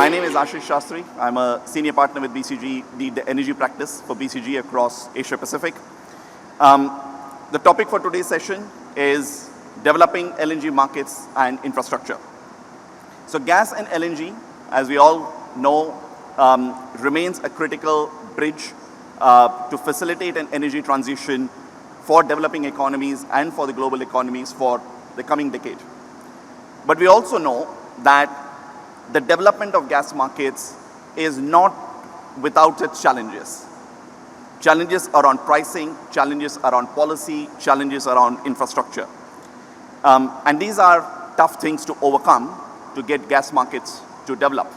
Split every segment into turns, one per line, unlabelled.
My name is Asheesh Sastry. I'm a senior partner with BCG, lead the energy practice for BCG across Asia Pacific. The topic for today's session is developing LNG markets and infrastructure. So gas and LNG, as we all know, remains a critical bridge to facilitate an energy transition for developing economies and for the global economies for the coming decade. But we also know that the development of gas markets is not without its challenges. Challenges around pricing, challenges around policy, challenges around infrastructure. And these are tough things to overcome to get gas markets to develop.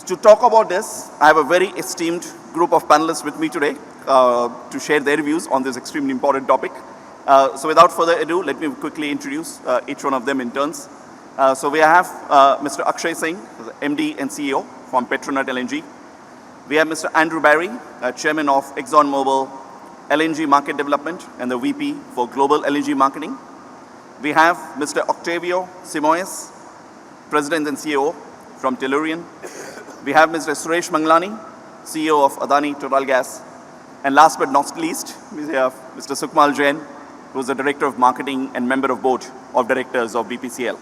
To talk about this, I have a very esteemed group of panelists with me today to share their views on this extremely important topic. So without further ado, let me quickly introduce each one of them in turns. So we have Mr. Akshay Singh, MD and CEO from Petronet LNG. We have Mr. Andrew Barry, Chairman of ExxonMobil LNG Market Development and the VP for Global LNG Marketing. We have Mr. Octavio Simoes, President and CEO from Tellurian. We have Mr. Suresh Mangalani, CEO of Adani Total Gas. And last but not least, we have Mr. Sukhmal Jain, who is the Director of Marketing and Member of Board of Directors of BPCL.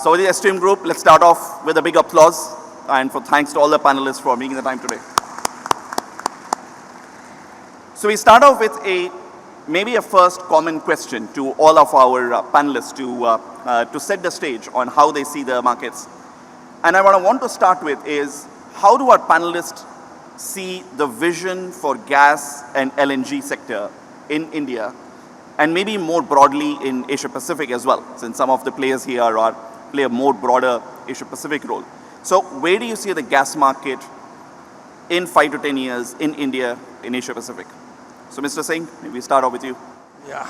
So with the esteemed group, let's start off with a big applause and for thanks to all the panelists for making the time today. So we start off with maybe a first common question to all of our panelists to set the stage on how they see the markets. And what I want to start with is, how do our panelists see the vision for gas and LNG sector in India, and maybe more broadly in Asia Pacific as well, since some of the players here play a more broader Asia Pacific role. So where do you see the gas market in 5 to 10 years in India, in Asia Pacific? So Mr. Singh, maybe we start off with you.
Yeah.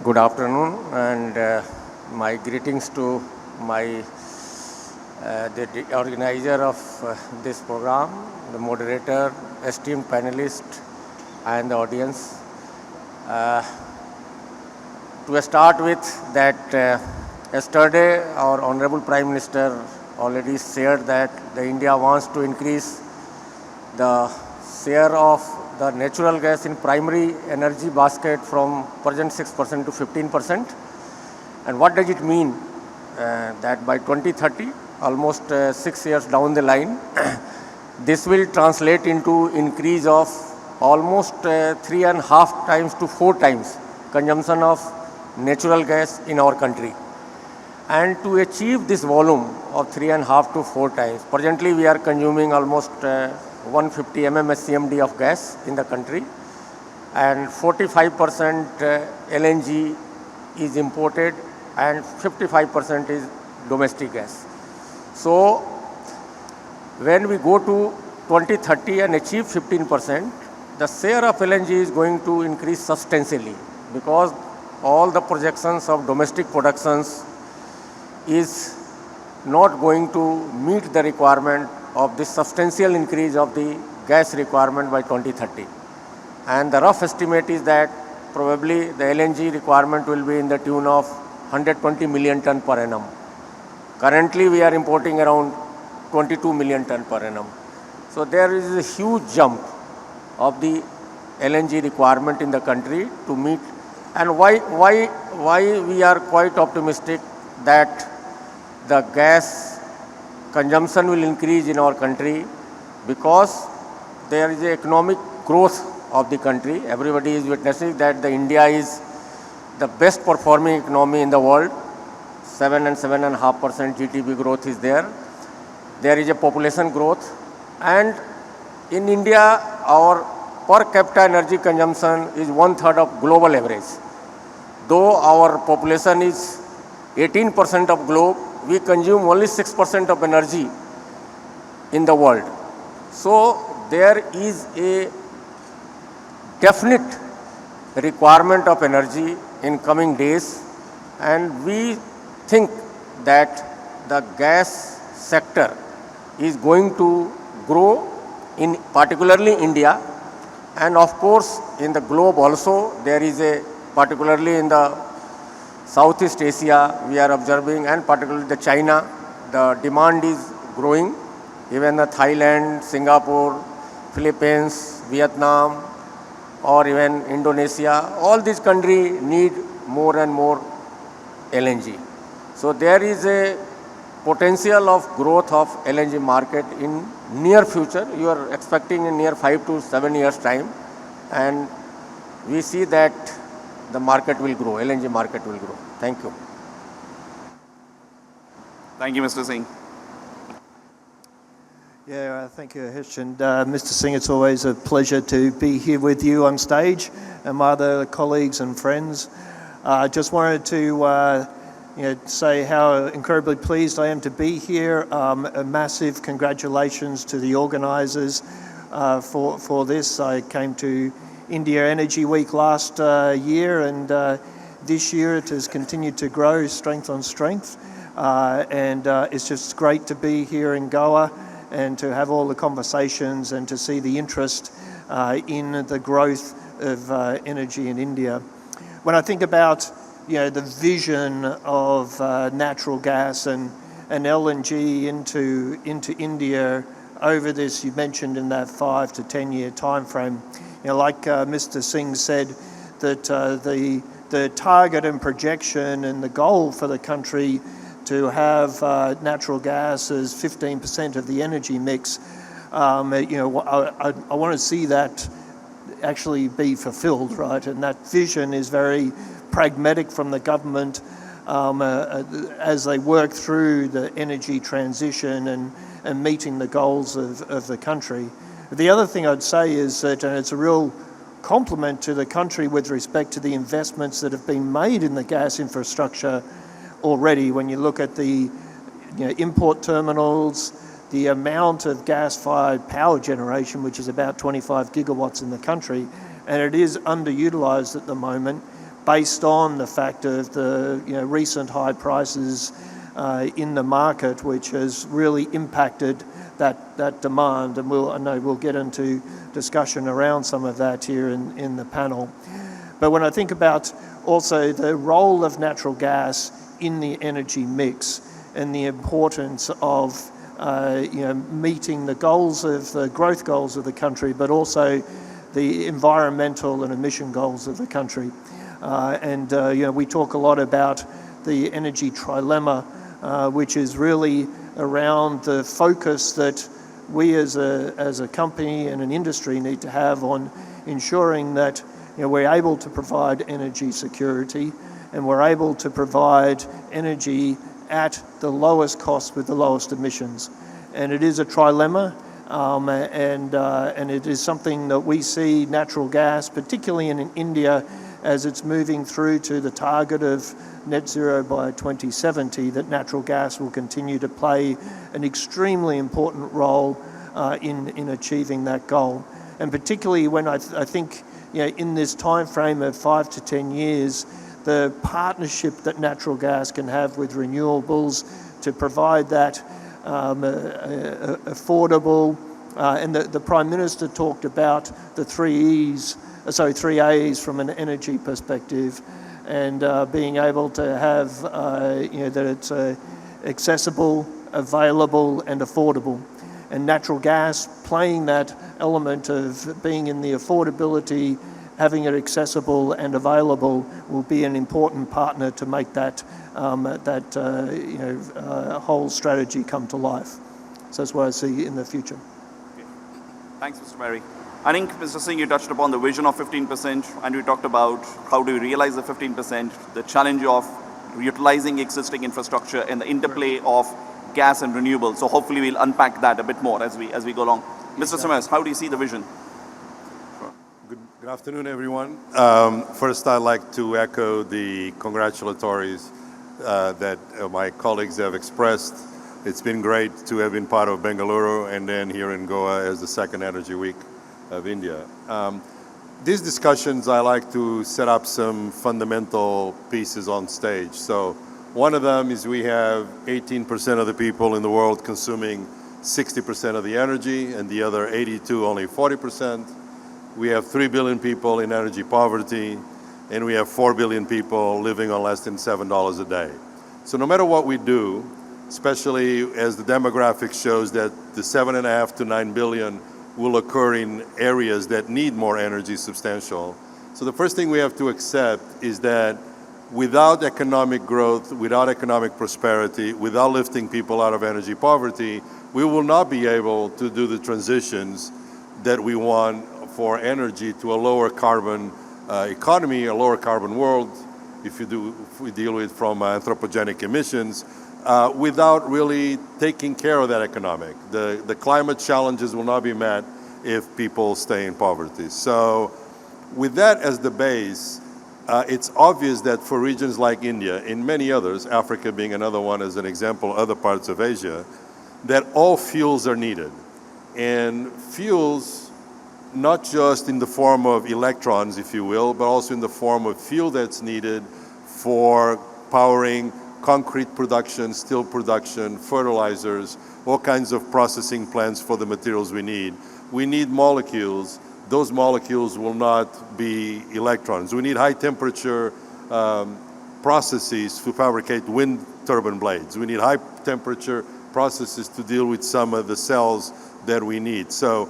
Good afternoon, and my greetings to the organizer of this program, the moderator, esteemed panelist, and the audience. To start with that, yesterday our Honorable Prime Minister already shared that India wants to increase the share of the natural gas in primary energy basket from present 6% to 15%. And what does it mean? That by 2030, almost 6 years down the line, this will translate into increase of almost 3.5 times to 4 times consumption of natural gas in our country. And to achieve this volume of 3.5 to 4 times, presently we are consuming almost 150 MMSCMD of gas in the country, and 45% LNG is imported and 55% is domestic gas. So when we go to 2030 and achieve 15%, the share of LNG is going to increase substantially, because all the projections of domestic productions is not going to meet the requirement of this substantial increase of the gas requirement by 2030. And the rough estimate is that probably the LNG requirement will be in the tune of 120 million ton per annum. Currently we are importing around 22 million ton per annum. So there is a huge jump of the LNG requirement in the country to meet. And why we are quite optimistic that the gas consumption will increase in our country? Because there is an economic growth of the country. Everybody is witnessing that India is the best performing economy in the world. 7 and 7.5% GDP growth is there. There is a population growth, and in India our per capita energy consumption is 1/3 of global average. Though our population is 18% of globe, we consume only 6% of energy in the world. So there is a definite requirement of energy in coming days, and we think that the gas sector is going to grow in particularly India, and of course in the globe also. There is a particularly in the Southeast Asia, we are observing, and particularly the China, the demand is growing. Even the Thailand, Singapore, Philippines, Vietnam, or even Indonesia, all these countries need more and more LNG. So there is a potential of growth of LNG market in near future. You are expecting in near 5 to 7 years time, and we see that the market will grow, LNG market will grow. Thank you.
Thank you, Mr. Singh.
Yeah, thank you, Asheesh. And Mr. Singh, it's always a pleasure to be here with you on stage and my other colleagues and friends. I just wanted to say how incredibly pleased I am to be here. A massive congratulations to the organisers for this. I came to India Energy Week last year, and this year it has continued to grow strength on strength. And it's just great to be here in Goa and to have all the conversations and to see the interest in the growth of energy in India. When I think about the vision of natural gas and LNG into India over this, you mentioned in that 5 to 10 year time frame, like Mr. Singh said, that the target and projection and the goal for the country to have natural gas as 15% of the energy mix, I want to see that actually be fulfilled, right? And that vision is very pragmatic from the government as they work through the energy transition and meeting the goals of the country. The other thing I'd say is that, and it's a real compliment to the country with respect to the investments that have been made in the gas infrastructure already. When you look at the import terminals, the amount of gas-fired power generation, which is about 25 gigawatts in the country, and it is underutilised at the moment based on the fact of the recent high prices in the market, which has really impacted that demand. And I know we'll get into discussion around some of that here in the panel. But when I think about also the role of natural gas in the energy mix and the importance of meeting the goals of the growth goals of the country, but also the environmental and emission goals of the country. We talk a lot about the energy trilemma, which is really around the focus that we as a company and an industry need to have on ensuring that we're able to provide energy security and we're able to provide energy at the lowest cost with the lowest emissions. And it is a trilemma, and it is something that we see natural gas, particularly in India, as it's moving through to the target of net zero by 2070, that natural gas will continue to play an extremely important role in achieving that goal. And particularly when I think in this time frame of 5 to 10 years, the partnership that natural gas can have with renewables to provide that affordable, and the Prime Minister talked about the three A's from an energy perspective, and being able to have that it's accessible, available and affordable. And natural gas playing that element of being in the affordability, having it accessible and available, will be an important partner to make that whole strategy come to life. So that's what I see in the future.
Okay. Thanks, Mr. Mary. I think, Mr. Singh, you touched upon the vision of 15%, and we talked about how do we realize the 15%, the challenge of utilizing existing infrastructure and the interplay of gas and renewables. So hopefully we'll unpack that a bit more as we go along. Mr. Simoes, how do you see the vision?
Good afternoon, everyone. First, I'd like to echo the congratulatories that my colleagues have expressed. It's been great to have been part of Bengaluru and then here in Goa as the second Energy Week of India. These discussions, I like to set up some fundamental pieces on stage. So one of them is we have 18% of the people in the world consuming 60% of the energy, and the other 82 only 40%. We have 3 billion people in energy poverty, and we have 4 billion people living on less than $7 a day. So no matter what we do, especially as the demographics shows that the 7.5 to 9 billion will occur in areas that need more energy substantial. So the first thing we have to accept is that without economic growth, without economic prosperity, without lifting people out of energy poverty, we will not be able to do the transitions that we want for energy to a lower carbon economy, a lower carbon world, if we deal with from anthropogenic emissions, without really taking care of that economic. The climate challenges will not be met if people stay in poverty. So with that as the base, it's obvious that for regions like India and many others, Africa being another one as an example, other parts of Asia, that all fuels are needed. And fuels, not just in the form of electrons, if you will, but also in the form of fuel that's needed for powering concrete production, steel production, fertilizers, all kinds of processing plants for the materials we need. We need molecules. Those molecules will not be electrons. We need high temperature processes to fabricate wind turbine blades. We need high temperature processes to deal with some of the cells that we need. So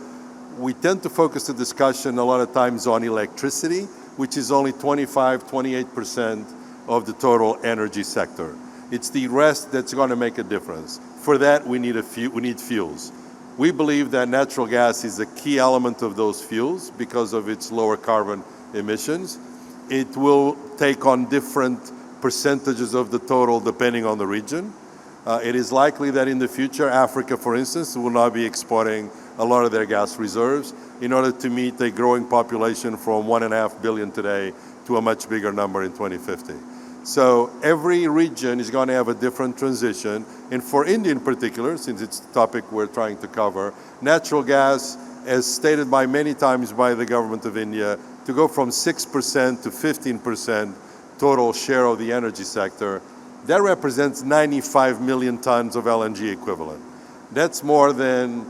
we tend to focus the discussion a lot of times on electricity, which is only 25, 28% of the total energy sector. It's the rest that's going to make a difference. For that, we need fuels. We believe that natural gas is a key element of those fuels because of its lower carbon emissions. It will take on different percentages of the total depending on the region. It is likely that in the future, Africa, for instance, will not be exporting a lot of their gas reserves in order to meet a growing population from 1.5 billion today to a much bigger number in 2050. So every region is going to have a different transition. And for India in particular, since it's the topic we're trying to cover, natural gas, as stated by many times by the government of India, to go from 6% to 15% total share of the energy sector, that represents 95 million tons of LNG equivalent. That's more than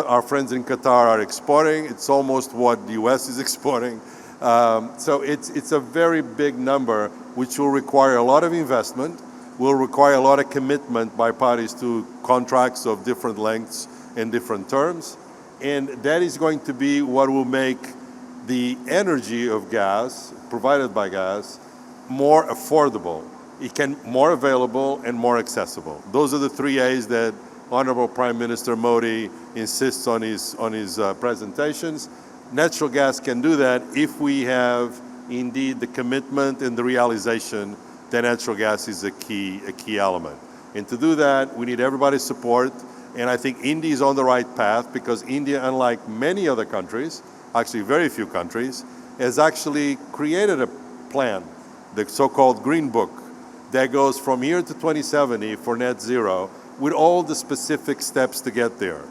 our friends in Qatar are exporting. It's almost what the US is exporting. So it's a very big number, which will require a lot of investment, will require a lot of commitment by parties to contracts of different lengths and different terms. And that is going to be what will make the energy of gas, provided by gas, more affordable. It can more available and more accessible. Those are the 3 A's that Honorable Prime Minister Modi insists on his presentations. Natural gas can do that if we have indeed the commitment and the realization that natural gas is a key element. And to do that, we need everybody's support. And I think India is on the right path because India, unlike many other countries, actually very few countries, has actually created a plan, the so-called Green Book, that goes from here to 2070 for net zero with all the specific steps to get there.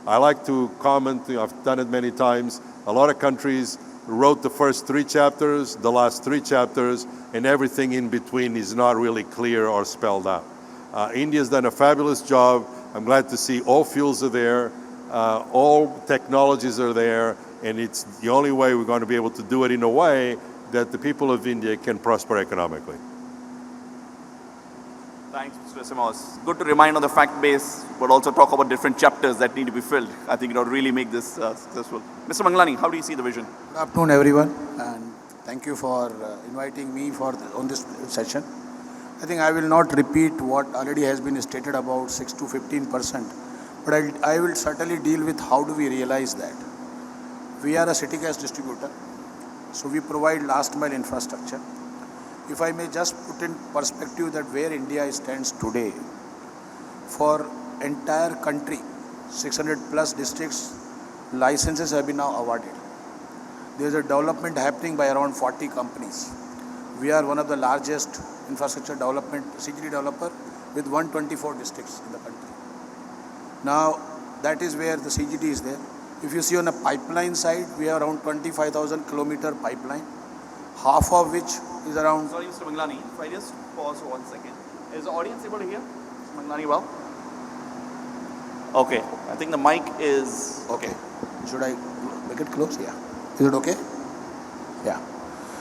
I like to comment, I've done it many times, a lot of countries wrote the first 3 chapters, the last 3 chapters, and everything in between is not really clear or spelled out. India's done a fabulous job. I'm glad to see all fuels are there, all technologies are there, and it's the only way we're going to be able to do it in a way that the people of India can prosper economically.
Thanks, Mr. Simoes. Good to remind on the fact base, but also talk about different chapters that need to be filled. I think it will really make this successful. Mr. Mangalani, how do you see the vision?
Good afternoon, everyone, and thank you for inviting me on this session. I think I will not repeat what already has been stated about 6 to 15%, but I will certainly deal with how do we realize that. We are a city gas distributor, so we provide last mile infrastructure. If I may just put in perspective that where India stands today, for entire country, 600 plus districts, licenses have been now awarded. There is a development happening by around 40 companies. We are one of the largest infrastructure development, CGD developer with 124 districts in the country. Now, that is where the CGD is there. If you see on the pipeline side, we have around 25,000 kilometer pipeline, half of which is around...
Sorry, Mr. Mangalani, if I just pause for 1 second. Is the audience able to hear Mr. Mangalani well? Okay, I think the mic is...
Okay. Should I make it close? Yeah. Is it okay? Yeah.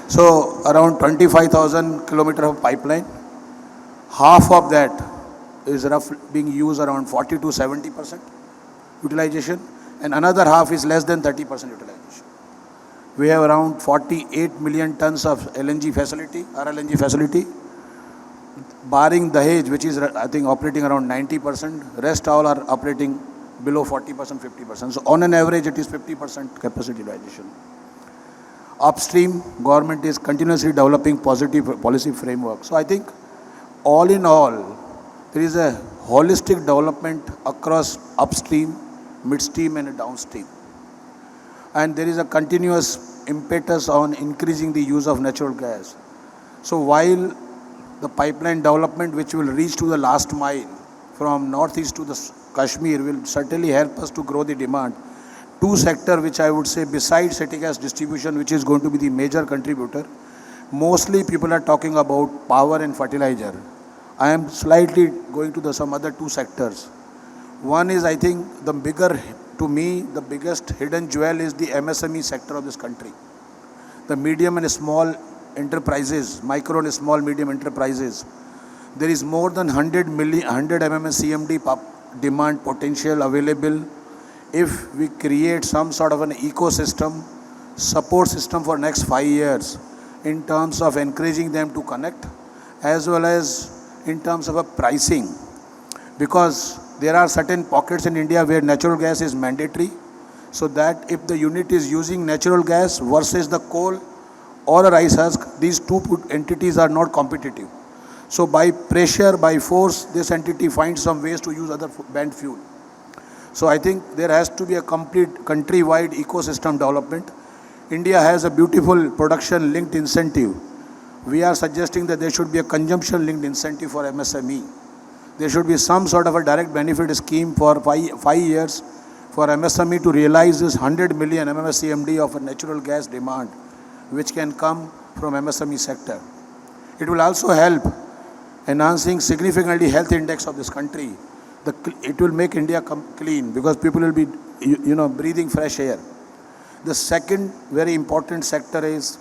So around 25,000 kilometer of pipeline, half of that is being used around 40 to 70% utilization, and another half is less than 30% utilization. We have around 48 million tons of LNG facility, RLNG facility, barring Dahej, which is I think operating around 90%, rest all are operating below 40%, 50%. So on an average, it is 50% capacity utilization. Upstream, government is continuously developing positive policy framework. So I think all in all, there is a holistic development across upstream, midstream and downstream. And there is a continuous impetus on increasing the use of natural gas. So while the pipeline development which will reach to the last mile from northeast to the Kashmir will certainly help us to grow the demand, two sectors which I would say besides city gas distribution, which is going to be the major contributor, mostly people are talking about power and fertilizer. I am slightly going to some other two sectors. One is, I think, to me, the biggest hidden jewel is the MSME sector of this country. The medium and small enterprises, micro and small medium enterprises. There is more than 100 MMSCMD demand potential available if we create some sort of an ecosystem, support system for next 5 years in terms of encouraging them to connect, as well as in terms of a pricing, because there are certain pockets in India where natural gas is mandatory, so that if the unit is using natural gas versus the coal or a rice husk, these two entities are not competitive. So by pressure, by force, this entity finds some ways to use other banned fuel. So I think there has to be a complete countrywide ecosystem development. India has a beautiful production linked incentive. We are suggesting that there should be a consumption linked incentive for MSME. There should be some sort of a direct benefit scheme for 5 years for MSME to realize this 100 million MMSCMD of a natural gas demand, which can come from MSME sector. It will also help enhancing significantly health index of this country. It will make India clean because people will be, breathing fresh air. The second very important sector is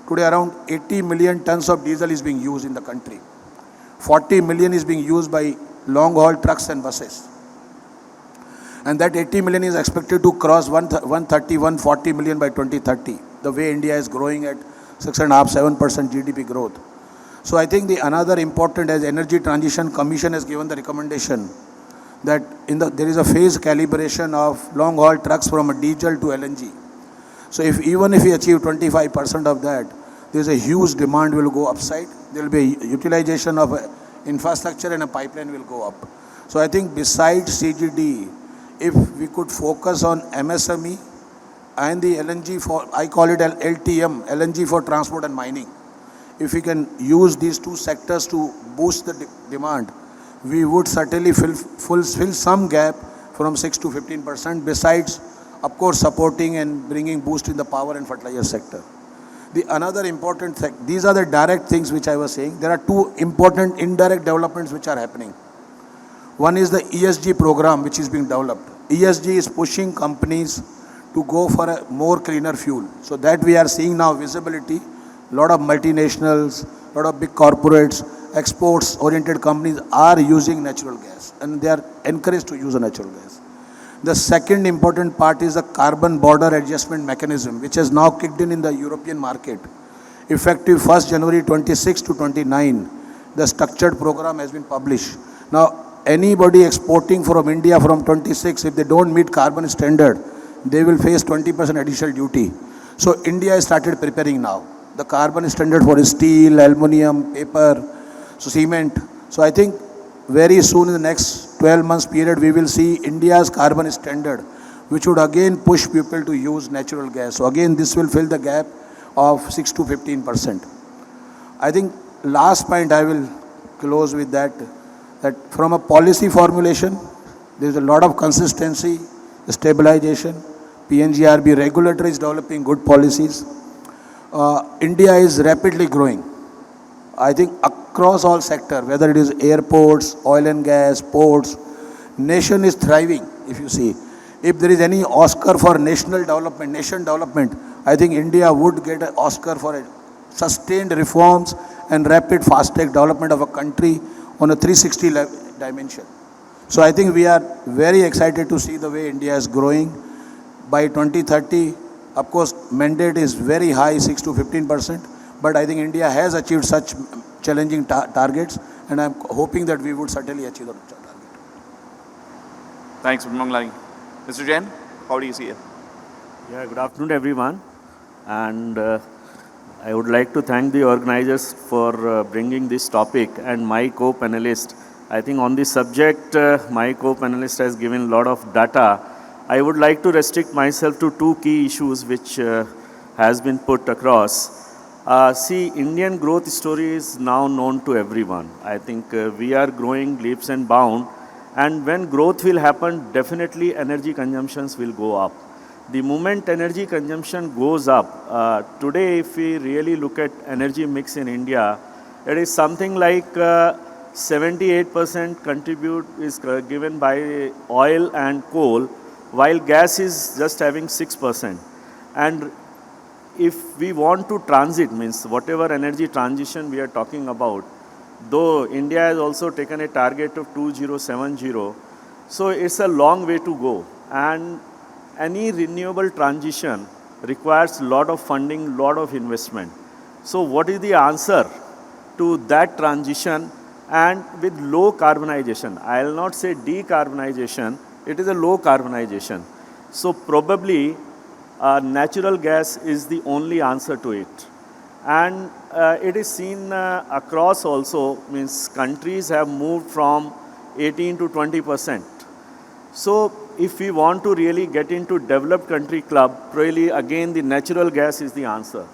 today around 80 million tons of diesel is being used in the country. 40 million is being used by long haul trucks and buses. And that 80 million is expected to cross 140 million by 2030, the way India is growing at 6.5-7% GDP growth. So I think another important, as Energy Transition Commission has given the recommendation, that there is a phase calibration of long haul trucks from a diesel to LNG. So even if we achieve 25% of that, there is a huge demand will go upside. There will be utilization of infrastructure and a pipeline will go up. So I think besides CGD, if we could focus on MSME and the LNG I call it LTM, LNG for transport and mining. If we can use these two sectors to boost the demand, we would certainly fulfill some gap from 6 to 15%, besides, of course, supporting and bringing boost in the power and fertilizer sector. Another important thing, these are the direct things which I was saying. There are two important indirect developments which are happening. One is the ESG program which is being developed. ESG is pushing companies to go for a more cleaner fuel. So that we are seeing now visibility. A lot of multinationals, a lot of big corporates, exports-oriented companies are using natural gas, and they are encouraged to use a natural gas. The second important part is the carbon border adjustment mechanism, which has now kicked in the European market. Effective 1st January 26 to 29, the structured program has been published. Now, anybody exporting from India from 26, if they don't meet carbon standard, they will face 20% additional duty. So India has started preparing now. The carbon standard for steel, aluminium, paper, so cement. So I think very soon in the next 12 months period, we will see India's carbon standard, which would again push people to use natural gas. So again, this will fill the gap of 6 to 15%. I think last point I will close with that from a policy formulation, there is a lot of consistency, stabilization. PNGRB regulator is developing good policies. India is rapidly growing. I think across all sectors, whether it is airports, oil and gas, ports, nation is thriving, if you see. If there is any Oscar for nation development, I think India would get an Oscar for sustained reforms and rapid fast-track development of a country on a 360 dimension. So I think we are very excited to see the way India is growing. By 2030, of course, mandate is very high, 6 to 15%, but I think India has achieved such challenging targets, and I'm hoping that we would certainly achieve the target.
Thanks, Mr. Mangalani. Mr. Jain, how do you see it?
Yeah, good afternoon, everyone. And I would like to thank the organizers for bringing this topic and my co-panelist. I think on this subject, my co-panelist has given a lot of data. I would like to restrict myself to two key issues which has been put across. See, Indian growth story is now known to everyone. I think we are growing leaps and bounds. And when growth will happen, definitely energy consumptions will go up. The moment energy consumption goes up, today if we really look at energy mix in India, it is something like 78% contribute is given by oil and coal, while gas is just having 6%. And if we want to transit, means whatever energy transition we are talking about, though India has also taken a target of 2070, so it's a long way to go. And any renewable transition requires a lot of funding, lot of investment. So what is the answer to that transition and with low carbonization? I will not say decarbonization, it is a low carbonization. So probably natural gas is the only answer to it. And it is seen across also, means countries have moved from 18 to 20%. So if we want to really get into developed country club, really again the natural gas is the answer.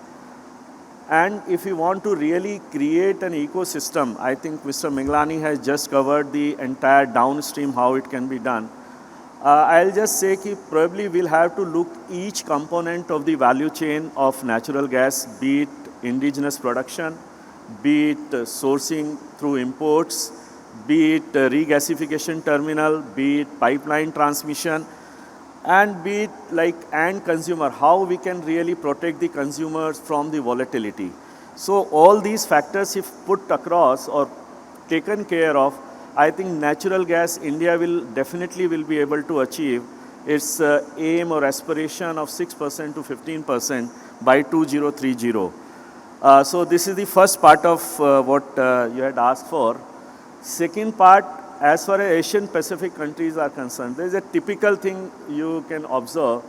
And if we want to really create an ecosystem, I think Mr. Mangalani has just covered the entire downstream, how it can be done. I'll just say that probably we'll have to look each component of the value chain of natural gas, be it indigenous production, be it sourcing through imports, be it regasification terminal, be it pipeline transmission, and be it like end consumer, how we can really protect the consumers from the volatility. So all these factors, if put across or taken care of, I think natural gas, India will definitely be able to achieve its aim or aspiration of 6% to 15% by 2030. So this is the first part of what you had asked for. Second part, as far as Asian Pacific countries are concerned, there is a typical thing you can observe.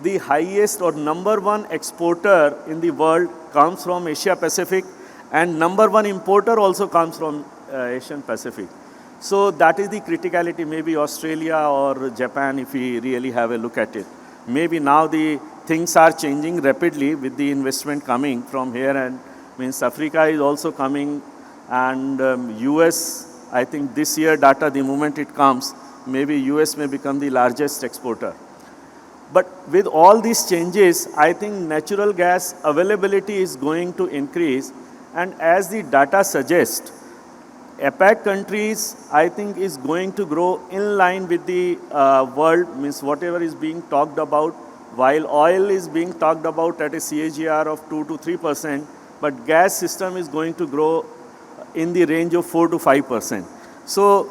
The highest or number one exporter in the world comes from Asia Pacific, and number one importer also comes from Asian Pacific. So that is the criticality, maybe Australia or Japan, if we really have a look at it. Maybe now the things are changing rapidly with the investment coming from here, and means Africa is also coming, and US, I think this year data, the moment it comes, maybe US may become the largest exporter. But with all these changes, I think natural gas availability is going to increase, and as the data suggests, APAC countries, I think, is going to grow in line with the world, means whatever is being talked about, while oil is being talked about at a CAGR of 2 to 3%, but gas system is going to grow in the range of 4 to 5%. So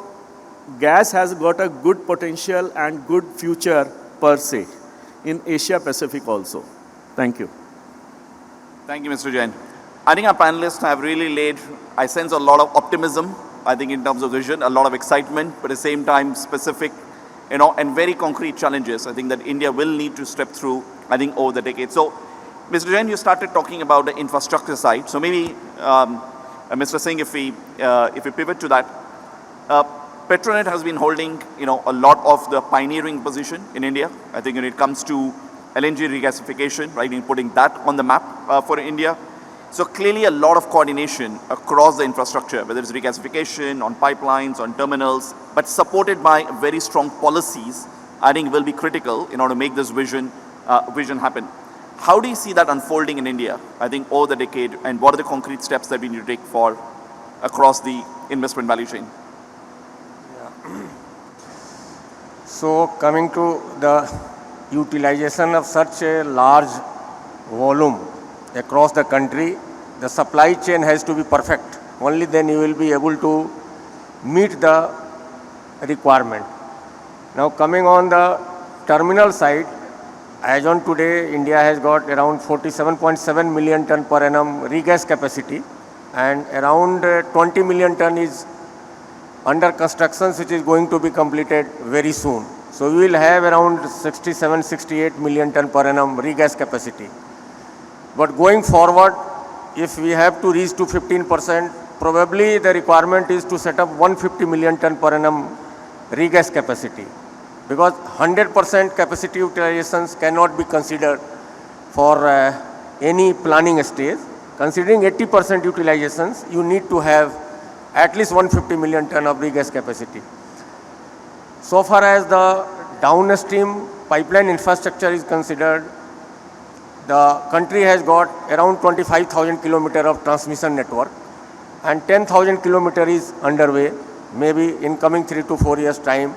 gas has got a good potential and good future per se in Asia Pacific also. Thank you.
Thank you, Mr. Jain. I think our panelists have really laid, I sense a lot of optimism, I think in terms of vision, a lot of excitement, but at the same time specific, and very concrete challenges, I think that India will need to step through, I think, over the decade. So, Mr. Jain, you started talking about the infrastructure side. So maybe, Mr. Singh, if we pivot to that, Petronet has been holding, a lot of the pioneering position in India. I think when it comes to LNG regasification, right, in putting that on the map for India. So clearly a lot of coordination across the infrastructure, whether it's regasification, on pipelines, on terminals, but supported by very strong policies, I think will be critical in order to make this vision happen. How do you see that unfolding in India, I think, over the decade, and what are the concrete steps that we need to take for across the investment value chain?
Yeah. So coming to the utilization of such a large volume across the country, the supply chain has to be perfect. Only then you will be able to meet the requirement. Now coming on the terminal side, as on today, India has got around 47.7 million ton per annum regas capacity, and around 20 million ton is under construction, which is going to be completed very soon. So we will have around 67-68 million ton per annum regas capacity. But going forward, if we have to reach to 15%, probably the requirement is to set up 150 million ton per annum regas capacity, because 100% capacity utilizations cannot be considered for any planning stage. Considering 80% utilizations, you need to have at least 150 million ton of regas capacity. So far as the downstream pipeline infrastructure is considered, the country has got around 25,000 kilometers of transmission network, and 10,000 kilometers is underway. Maybe in coming 3 to 4 years time,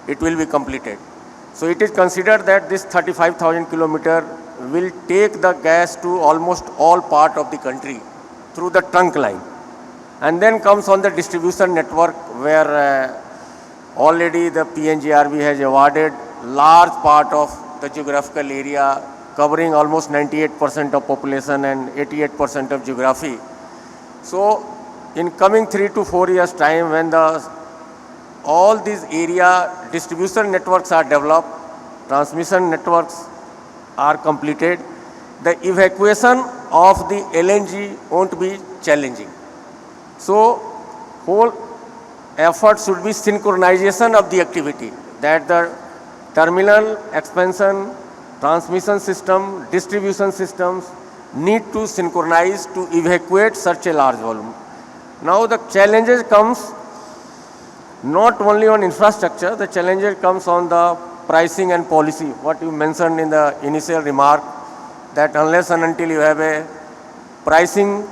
it will be completed. So it is considered that this 35,000 kilometers will take the gas to almost all part of the country through the trunk line. And then comes on the distribution network, where already the PNGRB has awarded large part of the geographical area, covering almost 98% of population and 88% of geography. So in coming 3 to 4 years time, when all these area distribution networks are developed, transmission networks are completed, the evacuation of the LNG won't be challenging. So whole effort should be synchronization of the activity, that the terminal expansion, transmission system, distribution systems need to synchronize to evacuate such a large volume. Now the challenges comes not only on infrastructure, the challenges comes on the pricing and policy. What you mentioned in the initial remark, that unless and until you have a pricing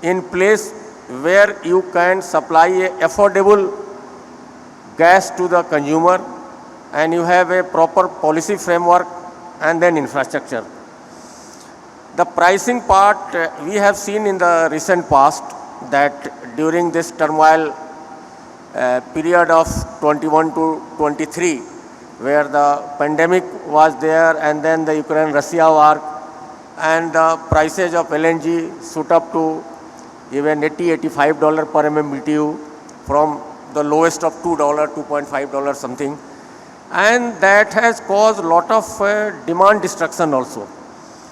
in place where you can supply a affordable gas to the consumer, and you have a proper policy framework and then infrastructure. The pricing part, we have seen in the recent past that during this turmoil period of 21 to 23, where the pandemic was there and then the Ukraine-Russia war, and the prices of LNG shoot up to even $80-85 per MMBTU from the lowest of $2, $2.5 something. And that has caused a lot of demand destruction also.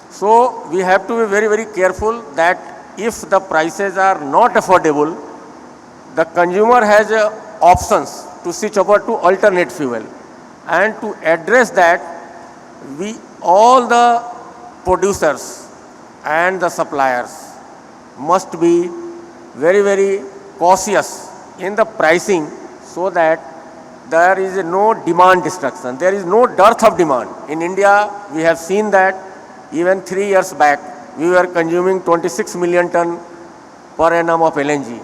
So we have to be very, very careful that if the prices are not affordable, the consumer has options to switch over to alternate fuel. And to address that, all the producers and the suppliers must be very, very cautious in the pricing, so that there is no demand destruction. There is no dearth of demand. In India, we have seen that even 3 years back, we were consuming 26 million ton per annum of LNG,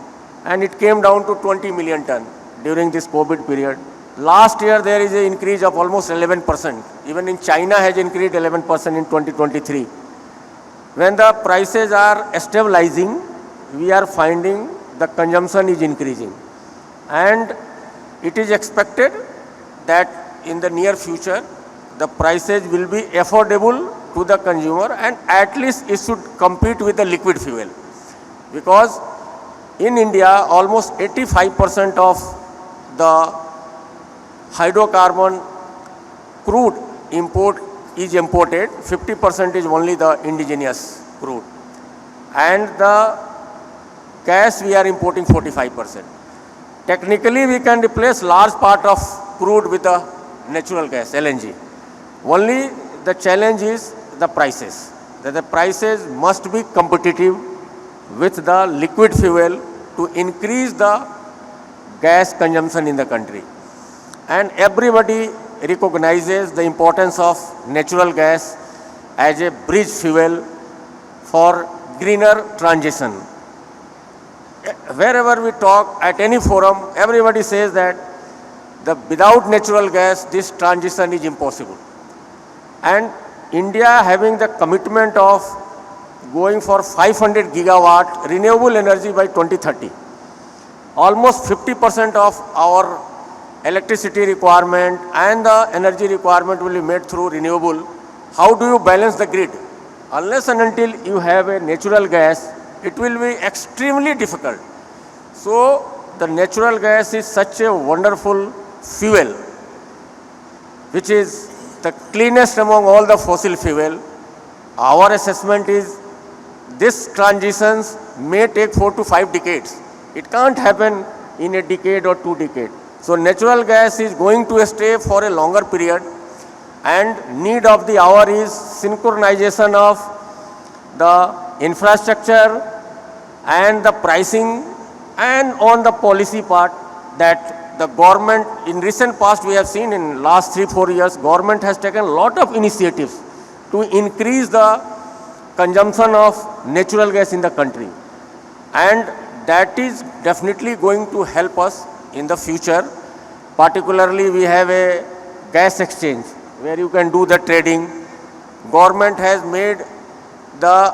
and it came down to 20 million ton during this COVID period. Last year, there is an increase of almost 11%. Even in China has increased 11% in 2023. When the prices are stabilizing, we are finding the consumption is increasing. And it is expected that in the near future, the prices will be affordable to the consumer, and at least it should compete with the liquid fuel. Because in India, almost 85% of the hydrocarbon crude is imported, 50% is only the indigenous crude. And the gas we are importing 45%. Technically, we can replace large part of crude with the natural gas, LNG. Only the challenge is the prices. That the prices must be competitive with the liquid fuel to increase the gas consumption in the country. And everybody recognizes the importance of natural gas as a bridge fuel for greener transition. Wherever we talk, at any forum, everybody says that without natural gas, this transition is impossible. And India, having the commitment of going for 500 gigawatt renewable energy by 2030. Almost 50% of our electricity requirement and the energy requirement will be met through renewable. How do you balance the grid? Unless and until you have a natural gas, it will be extremely difficult. So the natural gas is such a wonderful fuel, which is the cleanest among all the fossil fuel. Our assessment is this transitions may take 4 to 5 decades. It can't happen in a decade or 2 decades. So natural gas is going to stay for a longer period, and need of the hour is synchronization of the infrastructure and the pricing, and on the policy part that the government, in recent past we have seen in last 3-4 years, government has taken a lot of initiatives to increase the consumption of natural gas in the country, and that is definitely going to help us in the future. Particularly we have a gas exchange where you can do the trading. Government has made the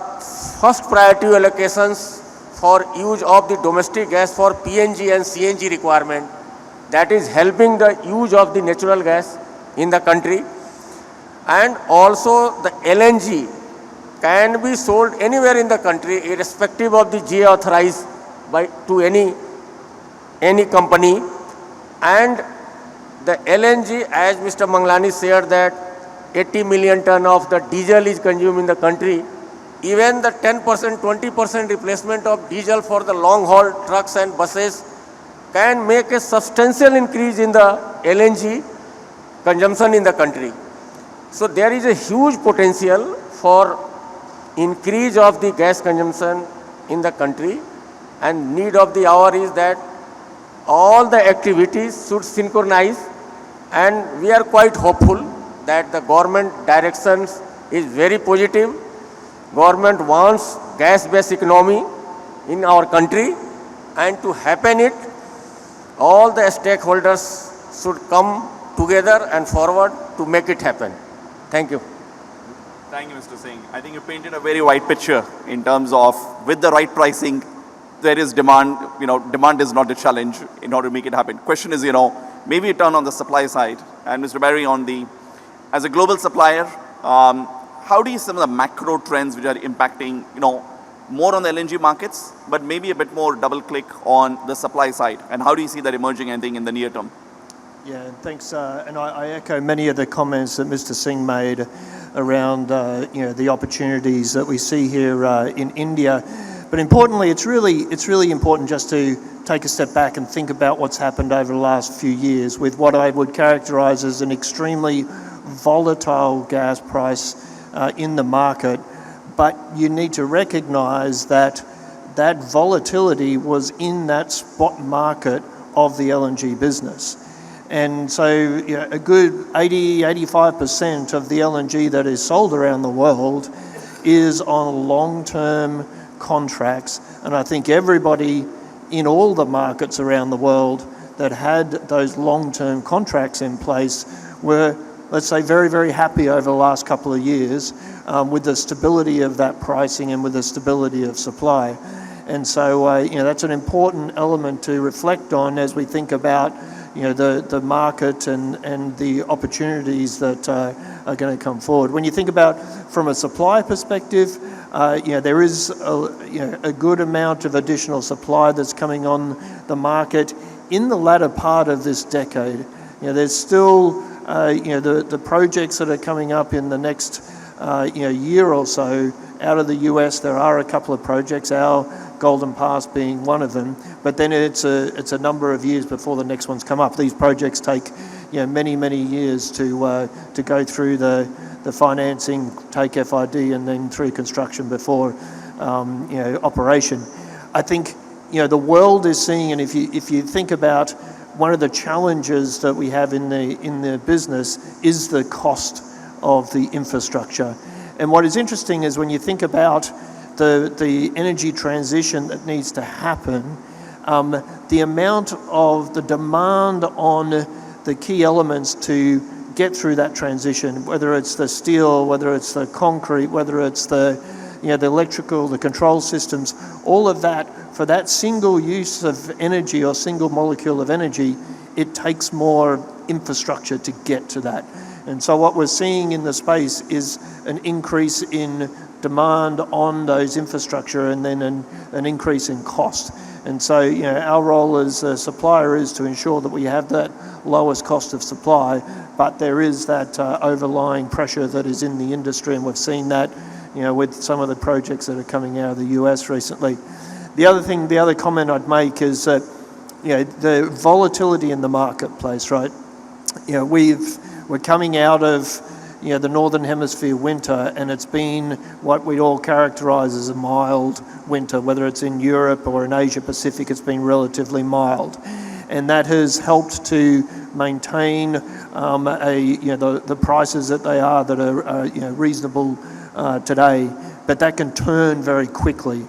first priority allocations for use of the domestic gas for PNG and CNG requirement. That is helping the use of the natural gas in the country. And also the LNG can be sold anywhere in the country irrespective of the GA authorized by to any company. And the LNG, as Mr. Mangalani said, that 80 million ton of the diesel is consumed in the country. Even the 10%, 20% replacement of diesel for the long haul trucks and buses can make a substantial increase in the LNG consumption in the country. So there is a huge potential for increase of the gas consumption in the country, and need of the hour is that all the activities should synchronize, and we are quite hopeful that the government directions is very positive. Government wants gas-based economy in our country, and to happen it, all the stakeholders should come together and forward to make it happen. Thank you.
Thank you, Mr. Singh. I think you painted a very wide picture in terms of with the right pricing, there is demand. Demand is not the challenge in order to make it happen. Question is, maybe a turn on the supply side. And Mr. Barry, as a global supplier, how do you see some of the macro trends which are impacting, more on the LNG markets, but maybe a bit more double click on the supply side? And how do you see that emerging, I think, in the near term?
Yeah, thanks. And I echo many of the comments that Mr. Singh made around the opportunities that we see here in India. But importantly, it's really important just to take a step back and think about what's happened over the last few years with what I would characterize as an extremely volatile gas price in the market. But you need to recognize that that volatility was in that spot market of the LNG business. And so a good 80-85% of the LNG that is sold around the world is on long-term contracts. And I think everybody in all the markets around the world that had those long-term contracts in place were, let's say, very, very happy over the last couple of years with the stability of that pricing and with the stability of supply. And so, that's an important element to reflect on as we think about the market and the opportunities that are going to come forward. When you think about from a supply perspective, there is a good amount of additional supply that's coming on the market in the latter part of this decade. There's still the projects that are coming up in the next year or so out of the US. There are a couple of projects, our Golden Pass being one of them, but then it's a number of years before the next ones come up. These projects take many years to go through the financing, take FID, and then through construction before operation. I think the world is seeing, and if you think about one of the challenges that we have in the business is the cost of the infrastructure. And what is interesting is when you think about the energy transition that needs to happen, the amount of the demand on the key elements to get through that transition, whether it's the steel, whether it's the concrete, whether it's the the electrical, the control systems, all of that, for that single use of energy or single molecule of energy, it takes more infrastructure to get to that. And so what we're seeing in the space is an increase in demand on those infrastructure and then an increase in cost. And so, our role as a supplier is to ensure that we have that lowest cost of supply, but there is that overlying pressure that is in the industry, and we've seen that, with some of the projects that are coming out of the US recently. The other comment I'd make is that, the volatility in the marketplace, right? We're coming out of the Northern Hemisphere winter, and it's been what we'd all characterize as a mild winter, whether it's in Europe or in Asia Pacific, it's been relatively mild. And that has helped to maintain the prices that they are, that are reasonable today, but that can turn very quickly.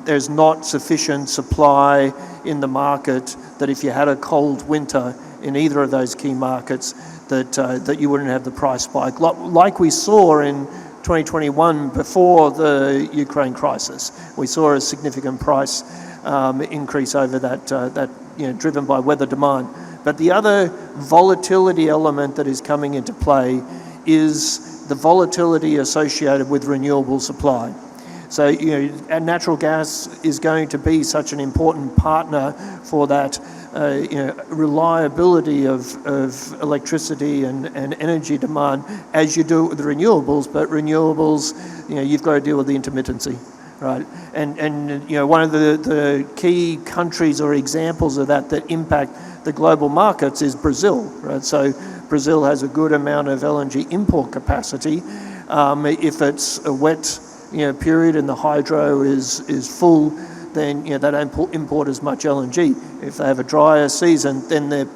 There's not sufficient supply in the market that if you had a cold winter in either of those key markets, that you wouldn't have the price spike like we saw in 2021 before the Ukraine crisis. We saw a significant price increase over that driven by weather demand. But the other volatility element that is coming into play is the volatility associated with renewable supply. So, natural gas is going to be such an important partner for that reliability of electricity and energy demand as you do it with renewables. But renewables, you've got to deal with the intermittency, right? And one of the key countries or examples of that impact the global markets is Brazil, right? So Brazil has a good amount of LNG import capacity. If it's a wet period and the hydro is full, then they don't import as much LNG. If they have a drier season, then they're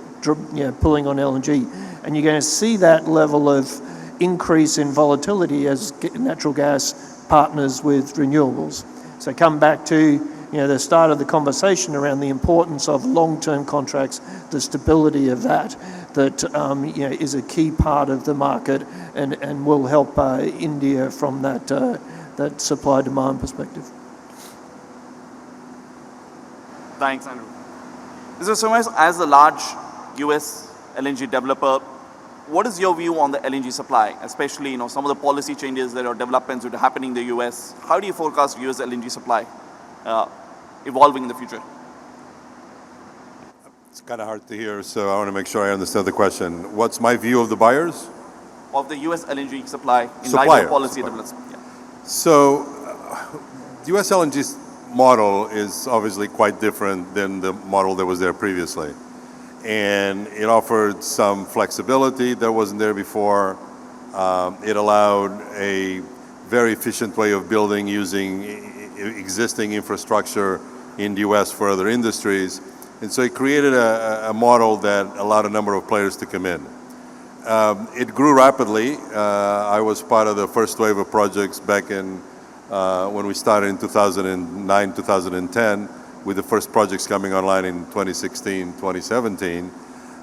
pulling on LNG, and you're going to see that level of increase in volatility as natural gas partners with renewables. So come back to the start of the conversation around the importance of long-term contracts, the stability of that is a key part of the market and will help India from that supply-demand perspective.
Thanks, Andrew. Mr. Simoes, as a large US LNG developer, what is your view on the LNG supply, especially some of the policy changes that are developments that are happening in the US? How do you forecast US LNG supply evolving in the future?
It's kind of hard to hear, so I want to make sure I understand the question. What's my view of the buyers?
Of the US LNG supply in light of policy developments. Yeah.
So, the US LNG model is obviously quite different than the model that was there previously. And it offered some flexibility that wasn't there before. It allowed a very efficient way of building using existing infrastructure in the US for other industries. And so it created a model that allowed a number of players to come in. It grew rapidly. I was part of the first wave of projects back in when we started in 2009, 2010, with the first projects coming online in 2016, 2017.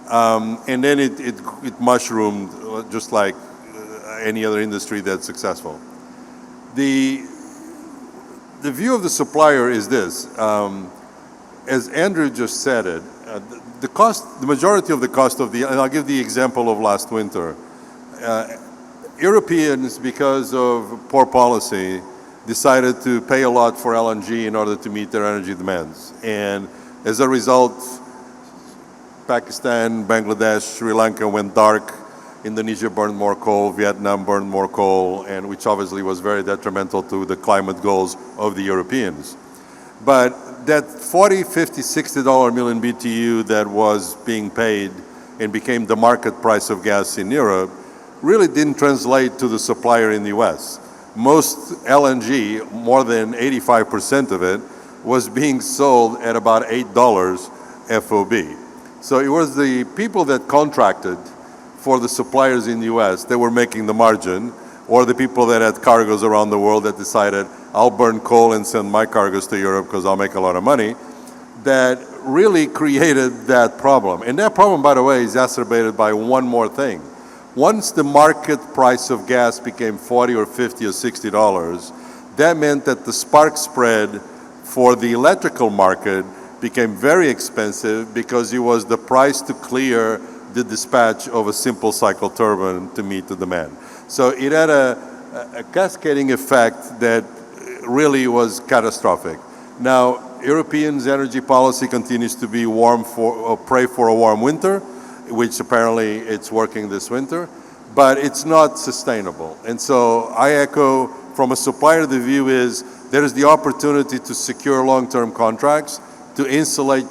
And then it mushroomed just like any other industry that's successful. The view of the supplier is this. As Andrew just said it, the majority of the cost of and I'll give the example of last winter. Europeans, because of poor policy, decided to pay a lot for LNG in order to meet their energy demands. And as a result, Pakistan, Bangladesh, Sri Lanka went dark, Indonesia burned more coal, Vietnam burned more coal, and which obviously was very detrimental to the climate goals of the Europeans. But that $40, $50, $60 million BTU that was being paid and became the market price of gas in Europe really didn't translate to the supplier in the US. Most LNG, more than 85% of it, was being sold at about $8 FOB. So it was the people that contracted for the suppliers in the US that were making the margin, or the people that had cargoes around the world that decided, I'll burn coal and send my cargoes to Europe because I'll make a lot of money, that really created that problem. And that problem, by the way, is exacerbated by one more thing. Once the market price of gas became $40 or $50 or $60, that meant that the spark spread for the electrical market became very expensive because it was the price to clear the dispatch of a simple cycle turbine to meet the demand. So it had a cascading effect that really was catastrophic. Now, Europeans' energy policy continues to be pray for a warm winter, which apparently it's working this winter, but it's not sustainable. And so I echo from a supplier, the view is there is the opportunity to secure long-term contracts, to insulate,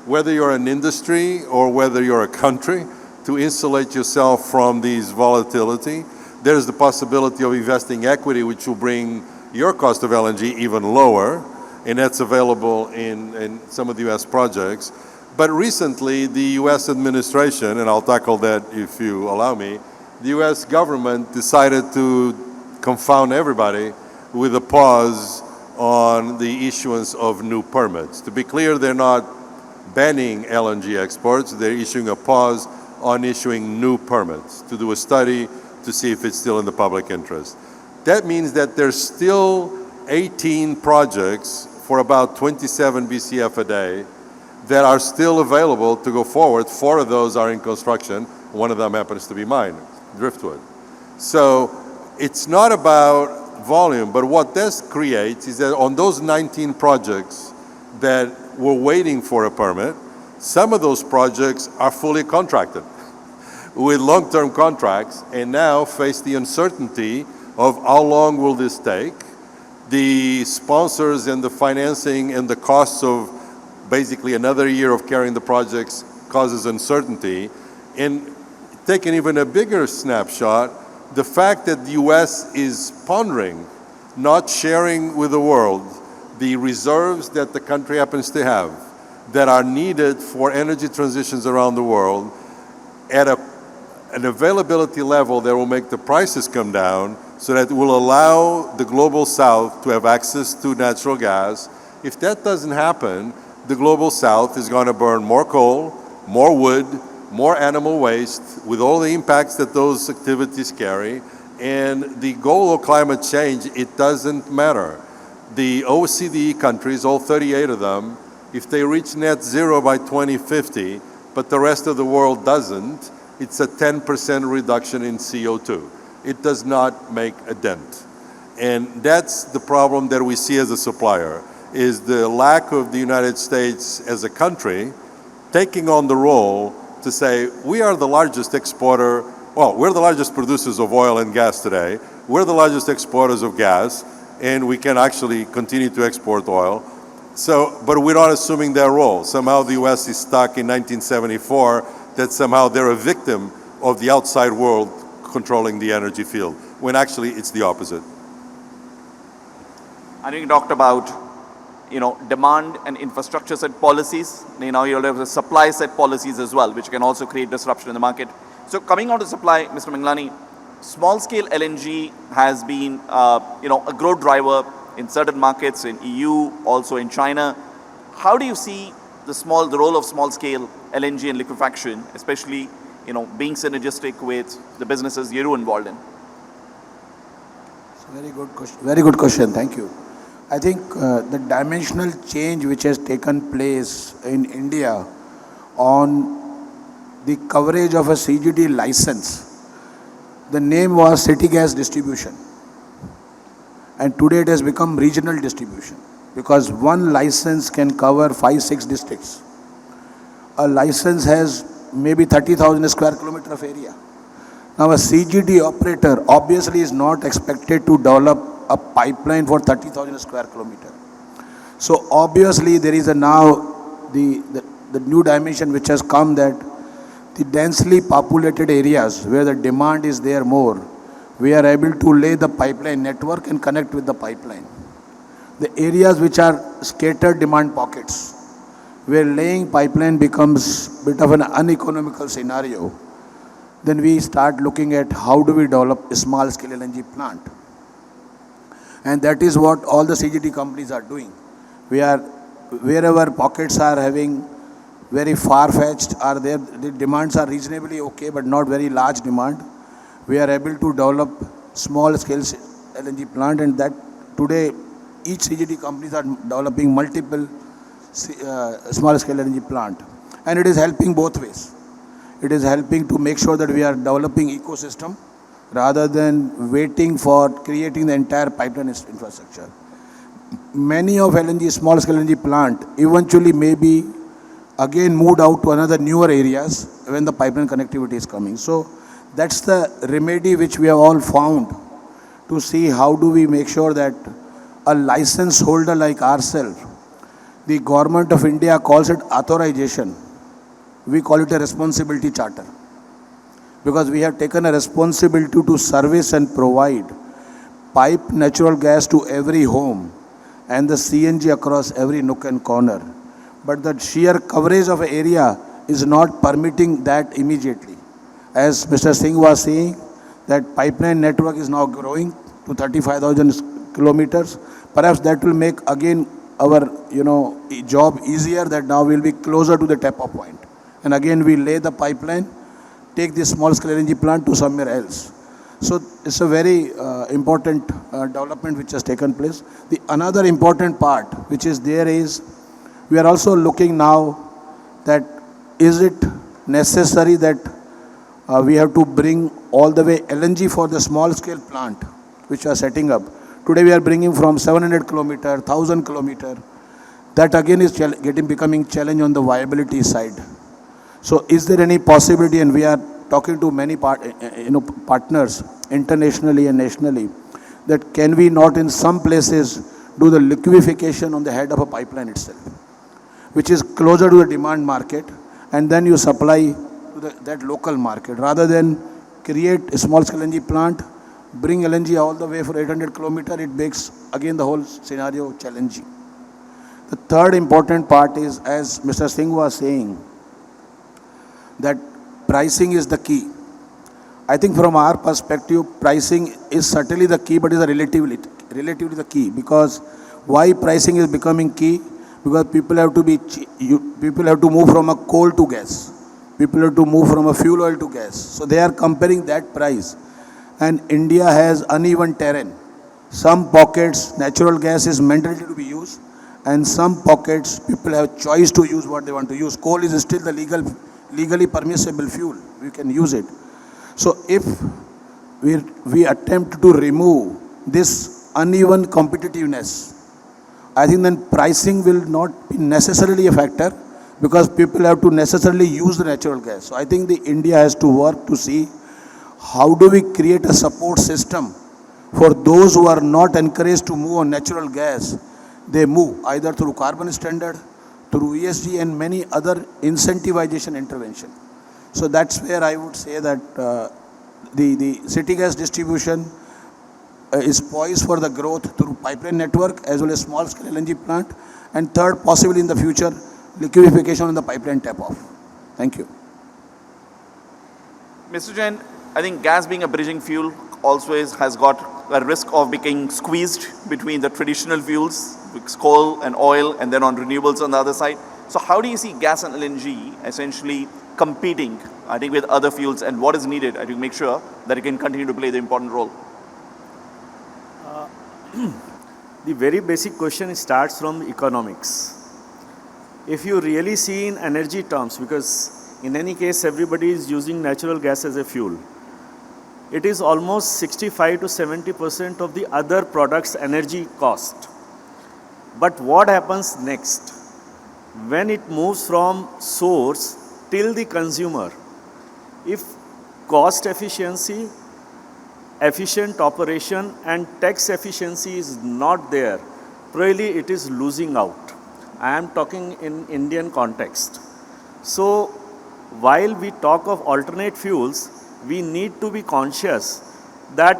whether you're an industry or whether you're a country, to insulate yourself from these volatility. There's the possibility of investing equity, which will bring your cost of LNG even lower, and that's available in some of the US projects. But recently, the US administration, and I'll tackle that if you allow me, the US government decided to confound everybody with a pause on the issuance of new permits. To be clear, they're not banning LNG exports, they're issuing a pause on issuing new permits to do a study to see if it's still in the public interest. That means that there's still 18 projects for about 27 BCF a day that are still available to go forward. 4 of those are in construction. One of them happens to be mine, Driftwood. So it's not about volume, but what this creates is that on those 19 projects that were waiting for a permit, some of those projects are fully contracted with long-term contracts and now face the uncertainty of how long will this take. The sponsors and the financing and the costs of basically another year of carrying the projects causes uncertainty. And taking even a bigger snapshot, the fact that the US is pondering not sharing with the world the reserves that the country happens to have that are needed for energy transitions around the world at an availability level that will make the prices come down so that it will allow the global south to have access to natural gas. If that doesn't happen, the global south is going to burn more coal, more wood, more animal waste with all the impacts that those activities carry. And the goal of climate change, it doesn't matter. The OECD countries, all 38 of them, if they reach net zero by 2050, but the rest of the world doesn't, it's a 10% reduction in CO2. It does not make a dent. And that's the problem that we see as a supplier, is the lack of the United States as a country taking on the role to say, we are the largest exporter, well, we're the largest producers of oil and gas today, we're the largest exporters of gas, and we can actually continue to export oil. So, but we're not assuming their role. Somehow the US is stuck in 1974, that somehow they're a victim of the outside world controlling the energy field, when actually it's the opposite.
I think you talked about, demand and infrastructure set policies. You have the supply set policies as well, which can also create disruption in the market. So coming on to supply, Mr. Mangalani, small scale LNG has been, a growth driver in certain markets in EU, also in China. How do you see the role of small scale LNG and liquefaction, especially, being synergistic with the businesses you're involved in?
It's a very good question. Very good question. Thank you. I think the dimensional change which has taken place in India on the coverage of a CGD license, the name was City Gas Distribution, and today it has become regional distribution, because one license can cover 5-6 districts. A license has maybe 30,000 square kilometer of area. Now a CGD operator obviously is not expected to develop a pipeline for 30,000 square kilometer. So obviously there is now the new dimension which has come, that the densely populated areas where the demand is there more, we are able to lay the pipeline network and connect with the pipeline. The areas which are scattered demand pockets, where laying pipeline becomes a bit of an uneconomical scenario, then we start looking at how do we develop a small scale LNG plant. And that is what all the CGD companies are doing. Wherever pockets are having very far-fetched, are there, the demands are reasonably okay, but not very large demand, we are able to develop small scale LNG plant, and that today each CGD companies are developing multiple small scale energy plant, and it is helping both ways. It is helping to make sure that we are developing ecosystem rather than waiting for creating the entire pipeline infrastructure. Many of LNG, small scale LNG plant eventually may be again moved out to another newer areas when the pipeline connectivity is coming. So that's the remedy which we have all found to see how do we make sure that a license holder like ourselves, the government of India calls it authorization. We call it a responsibility charter, because we have taken a responsibility to service and provide pipe natural gas to every home and the CNG across every nook and corner. But the sheer coverage of an area is not permitting that immediately. As Mr. Singh was saying, that pipeline network is now growing to 35,000 kilometers. Perhaps that will make again our job easier, that now we'll be closer to the tap-off point. And again we lay the pipeline, take this small scale LNG plant to somewhere else. So it's a very important development which has taken place. The another important part which is there is, we are also looking now that is it necessary that we have to bring all the way LNG for the small scale plant which we are setting up. Today we are bringing from 700 kilometer, 1000 kilometer. That again is becoming challenge on the viability side. So is there any possibility, and we are talking to many partners internationally and nationally, that can we not in some places do the liquefaction on the head of a pipeline itself, which is closer to the demand market, and then you supply to that local market, rather than create a small scale LNG plant, bring LNG all the way for 800 kilometer, it makes again the whole scenario challenging. The third important part is, as Mr. Singh was saying, that pricing is the key. I think from our perspective, pricing is certainly the key, but is relatively the key. Because why pricing is becoming key? Because people have to move from a coal to gas. People have to move from a fuel oil to gas. So they are comparing that price. And India has uneven terrain. Some pockets, natural gas is mandatory to be used, and some pockets, people have choice to use what they want to use. Coal is still the legally permissible fuel. We can use it. So if we attempt to remove this uneven competitiveness, I think then pricing will not be necessarily a factor, because people have to necessarily use the natural gas. So I think India has to work to see how do we create a support system for those who are not encouraged to move on natural gas. They move either through carbon standard, through ESG, and many other incentivization intervention. So that's where I would say that the city gas distribution is poised for the growth through pipeline network as well as small scale LNG plant, and third, possibly in the future, liquefaction on the pipeline tap-off. Thank you.
Mr. Jain, I think gas being a bridging fuel also has got a risk of becoming squeezed between the traditional fuels, coal and oil, and then on renewables on the other side. So how do you see gas and LNG essentially competing, I think, with other fuels, and what is needed, I think, make sure that it can continue to play the important role?
The very basic question starts from economics. If you really see in energy terms, because in any case everybody is using natural gas as a fuel, it is almost 65 to 70% of the other products' energy cost. But what happens next? When it moves from source till the consumer, if cost efficiency, efficient operation and tax efficiency is not there, probably it is losing out. I am talking in Indian context. So while we talk of alternate fuels, we need to be conscious that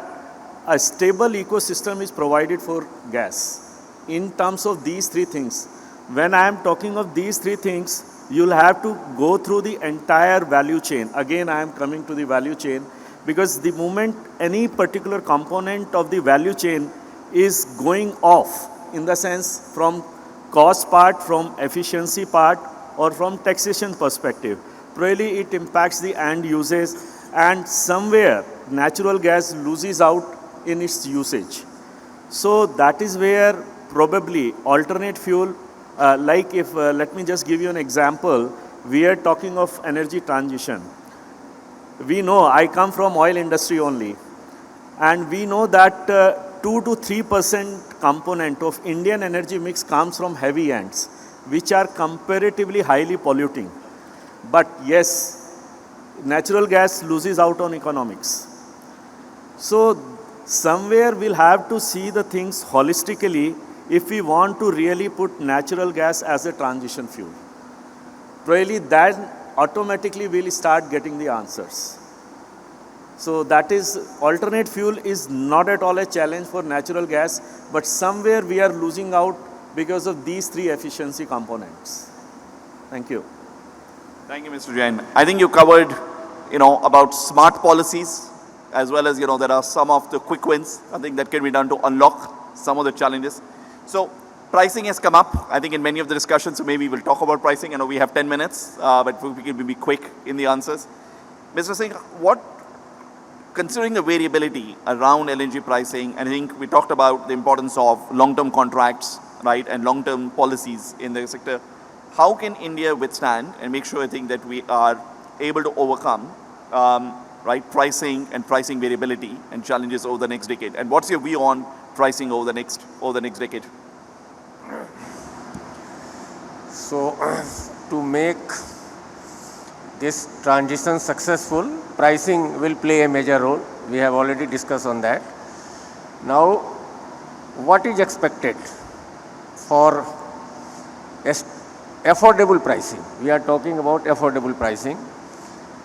a stable ecosystem is provided for gas in terms of these three things. When I am talking of these three things, you'll have to go through the entire value chain. Again, I am coming to the value chain, because the moment any particular component of the value chain is going off, in the sense from cost part, from efficiency part, or from taxation perspective, probably it impacts the end uses, and somewhere natural gas loses out in its usage. So that is where probably alternate fuel, like if, let me just give you an example, we are talking of energy transition. We know, I come from oil industry only, and we know that 2 to 3% component of Indian energy mix comes from heavy ends, which are comparatively highly polluting. But yes, natural gas loses out on economics. So somewhere we'll have to see the things holistically if we want to really put natural gas as a transition fuel. Really, then automatically we'll start getting the answers. So that is, alternate fuel is not at all a challenge for natural gas, but somewhere we are losing out because of these three efficiency components. Thank you.
Thank you, Mr. Jain. I think you covered, about smart policies, as well as, there are some of the quick wins, I think that can be done to unlock some of the challenges. So pricing has come up, I think, in many of the discussions, so maybe we'll talk about pricing. I know we have 10 minutes, but we can be quick in the answers. Mr. Singh, considering the variability around LNG pricing, and I think we talked about the importance of long-term contracts, right, and long-term policies in the sector, how can India withstand and make sure, I think, that we are able to overcome right, pricing and pricing variability and challenges over the next decade? And what's your view on pricing over the next decade?
So, to make this transition successful, pricing will play a major role. We have already discussed on that. Now, what is expected for affordable pricing? We are talking about affordable pricing.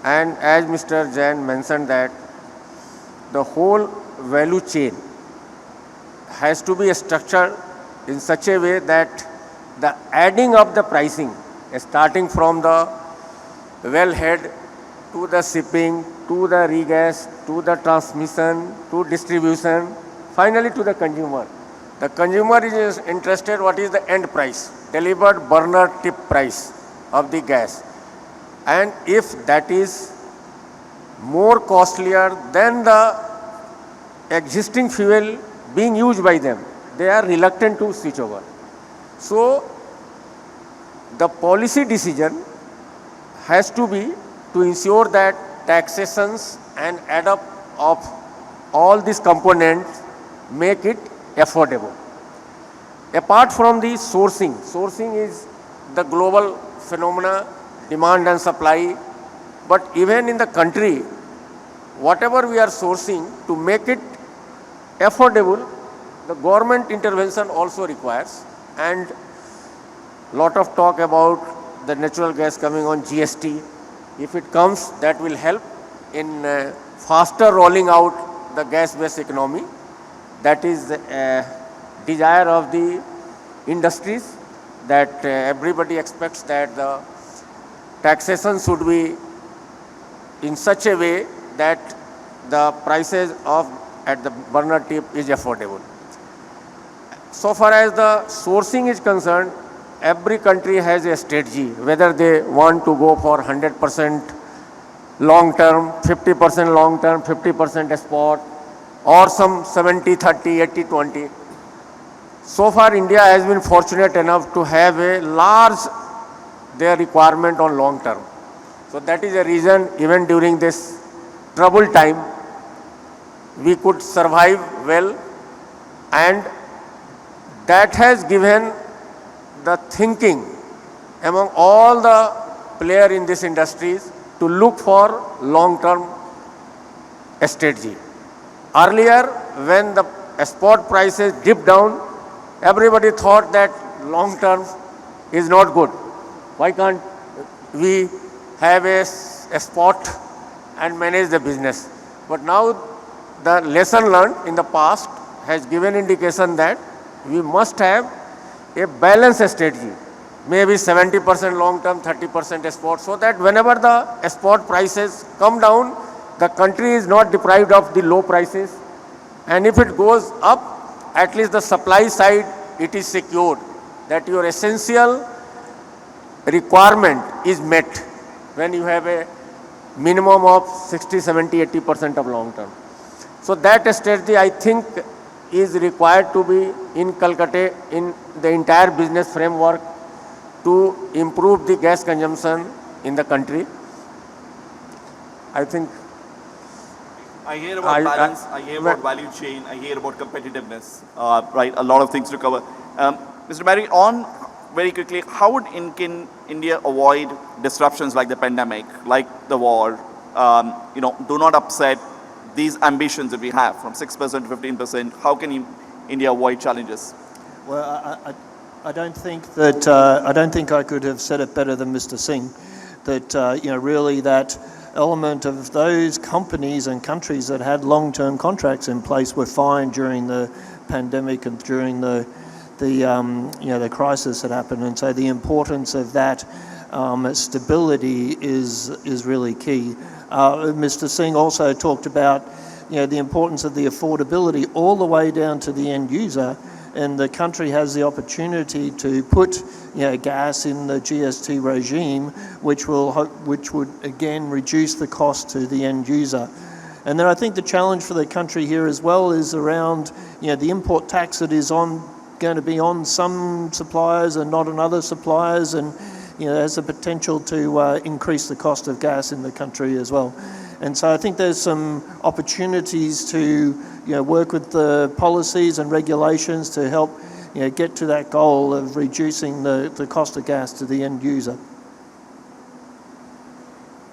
And as Mr. Jain mentioned that the whole value chain has to be structured in such a way that the adding of the pricing, starting from the wellhead to the shipping, to the regas, to the transmission, to distribution, finally to the consumer. The consumer is interested what is the end price, delivered burner tip price of the gas. And if that is more costlier than the existing fuel being used by them, they are reluctant to switch over. So the policy decision has to be to ensure that taxations and add up of all these components make it affordable. Apart from the sourcing is the global phenomena, demand and supply, but even in the country, whatever we are sourcing, to make it affordable, the government intervention also requires, and lot of talk about the natural gas coming on GST. If it comes, that will help in faster rolling out the gas-based economy. That is the desire of the industries, that everybody expects that the taxation should be in such a way that the prices of at the burner tip is affordable. So far as the sourcing is concerned, every country has a strategy, whether they want to go for 100% long term, 50% long term, 50% export, or some 70-30, 80-20. So far India has been fortunate enough to have a large their requirement on long term. So that is a reason even during this troubled time, we could survive well, and that has given the thinking among all the players in this industries to look for long-term strategy. Earlier, when the export prices dipped down, everybody thought that long-term is not good. Why can't we have a spot and manage the business? But now the lesson learned in the past has given indication that we must have a balanced strategy, maybe 70% long term, 30% export, so that whenever the export prices come down, the country is not deprived of the low prices. And if it goes up, at least the supply side, it is secured that your essential requirement is met when you have a minimum of 60, 70, 80% of long term. So that strategy, I think, is required to be inculcated in the entire business framework to improve the gas consumption in the country. I think
I hear about balance, I hear about value chain, I hear about competitiveness, right? A lot of things to cover. Mr. Barry, on very quickly, how would India avoid disruptions like the pandemic, like the war, do not upset these ambitions that we have from 6% to 15%? How can India avoid challenges?
Well, I don't think I could have said it better than Mr. Singh. That really that element of those companies and countries that had long-term contracts in place were fine during the pandemic and during the crisis that happened, and so the importance of that stability is really key. Mr. Singh also talked about the importance of the affordability all the way down to the end user, and the country has the opportunity to put gas in the GST regime, which would again reduce the cost to the end user. And then I think the challenge for the country here as well is around the import tax that is going to be on some suppliers and not on other suppliers, and has the potential to increase the cost of gas in the country as well. And so I think there's some opportunities to work with the policies and regulations to help get to that goal of reducing the cost of gas to the end user.